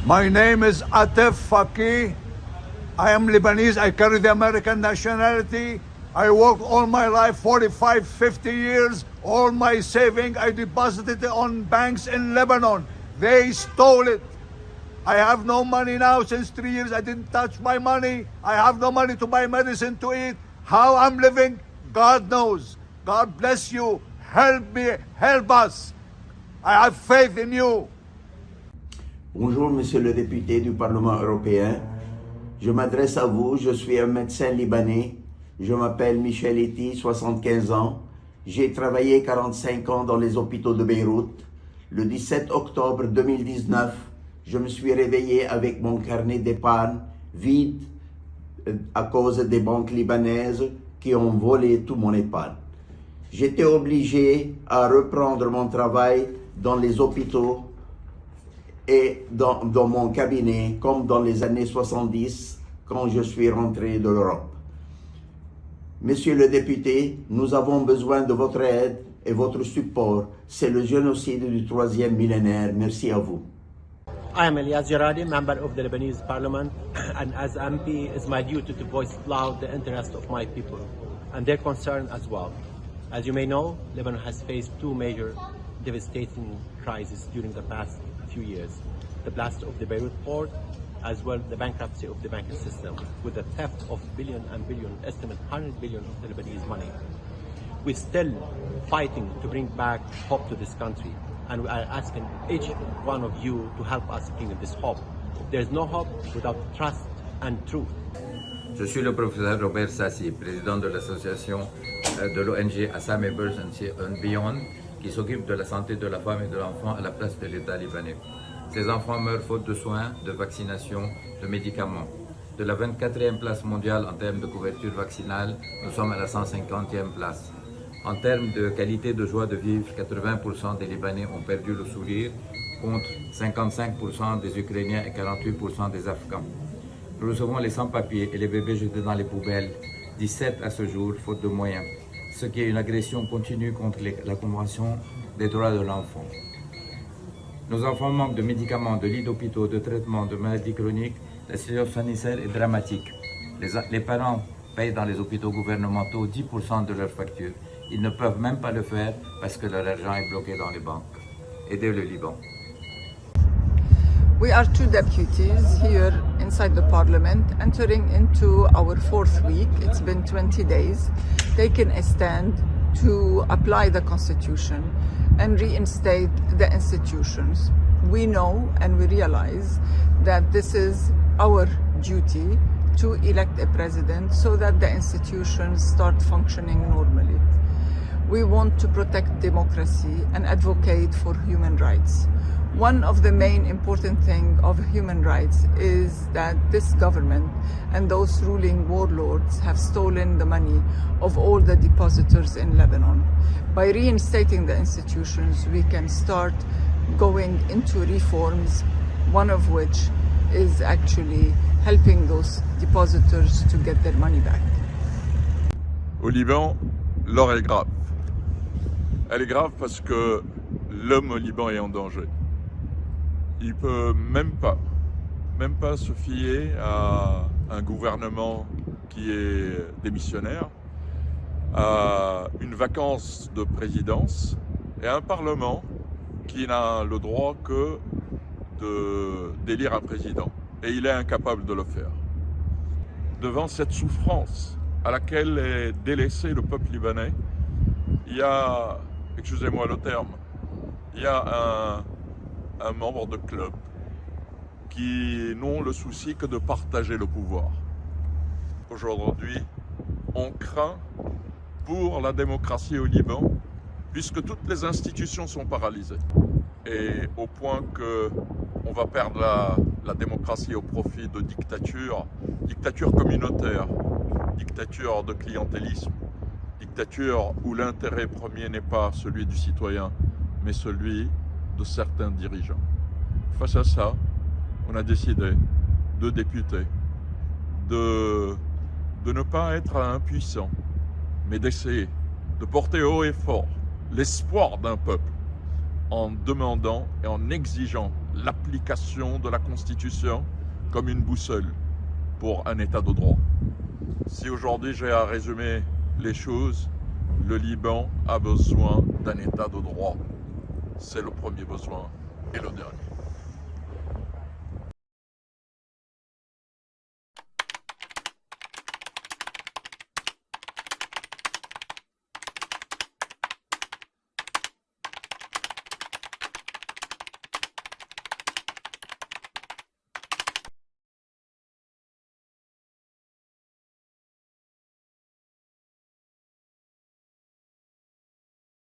My name is Atef Faki. I am Lebanese. I carry the American nationality. I worked all my life, 45, 50 years. All my saving, I deposited it on banks in Lebanon. They stole it. I have no money now since 3 years. I didn't touch my money. I have no money to buy medicine to eat. How I'm living, God knows. God bless you. Help me, help us. I have faith in you. Bonjour, monsieur le député du Parlement européen. Je m'adresse à vous, je suis un médecin libanais. Je m'appelle Michel Eti, 75 ans. J'ai travaillé 45 ans dans les hôpitaux de Beyrouth. Le 17 octobre 2019, je me suis réveillé avec mon carnet d'épargne vide à cause des banques libanaises qui ont volé tout mon épargne. J'étais obligé à reprendre mon travail dans les hôpitaux et dans mon cabinet, comme dans les années 70, quand je suis rentré de l'Europe. Monsieur le député, nous avons besoin de votre aide et votre support. C'est le génocide du 3e millénaire. Merci à vous. I am Elias Jaradi, member of the Lebanese Parliament, and as MP, it's my duty to voice loud the interest of my people and their concern as well. As you may know, Lebanon has faced two major devastating crises during the past few years. The blast of the Beirut port, as well the bankruptcy of the banking system, with the theft of billion, estimate 100 billion of the Lebanese money. We're still fighting to bring back hope to this country, and we are asking each one of you to help us bring this hope. There's no hope without trust and truth. Je suis le professeur Robert Sassi, président de l'association de l'ONG Assam Emergency and Beyond, qui s'occupe de la santé de la femme et de l'enfant à la place de l'État libanais. Ces enfants meurent faute de soins, de vaccination, de médicaments. De la 24e place mondiale en termes de couverture vaccinale, nous sommes à la 150e place. En termes de qualité de joie de vivre, 80% des Libanais ont perdu le sourire, contre 55% des Ukrainiens et 48% des Afghans. Nous recevons les sans-papiers et les bébés jetés dans les poubelles, 17 à ce jour, faute de moyens, ce qui est une agression continue contre la Convention des droits de l'enfant. Nos enfants manquent de médicaments, de lits d'hôpitaux, de traitements, de maladies chroniques. La situation sanitaire est dramatique. Les parents payent dans les hôpitaux gouvernementaux 10% de leurs factures. Ils ne peuvent même pas le faire parce que leur argent est bloqué dans les banques. Aidez le Liban. We are two deputies here inside the parliament, entering into our 4th week. It's been 20 days, taking a stand to apply the constitution and reinstate the institutions. We know and we realize that this is our duty to elect a president so that the institutions start functioning normally. We want to protect democracy and advocate for human rights. One of the main important things of human rights is that this government and those ruling warlords have stolen the money of all the depositors in Lebanon. By reinstating the institutions, we can start going into reforms, one of which is actually helping those depositors to get their money back. Au Liban, l'or est grave. Elle est grave parce que l'homme au Liban est en danger. Il ne peut même pas se fier à un gouvernement qui est démissionnaire, à une vacance de présidence et à un parlement qui n'a le droit que d'élire un président. Et il est incapable de le faire. Devant cette souffrance à laquelle est délaissé le peuple libanais, il y a, excusez-moi le terme, il y a un membre de club qui n'ont le souci que de partager le pouvoir. Aujourd'hui, on craint pour la démocratie au Liban, puisque toutes les institutions sont paralysées. Et au point qu'on va perdre la démocratie au profit de dictatures communautaires, dictatures de clientélisme, dictatures où l'intérêt premier n'est pas celui du citoyen, mais celui de certains dirigeants. Face à ça, on a décidé, deux députés, de ne pas être impuissants, mais d'essayer de porter haut et fort l'espoir d'un peuple en demandant et en exigeant l'application de la Constitution comme une boussole pour un État de droit. Si aujourd'hui j'ai à résumer les choses, le Liban a besoin d'un État de droit. C'est le premier besoin et le dernier.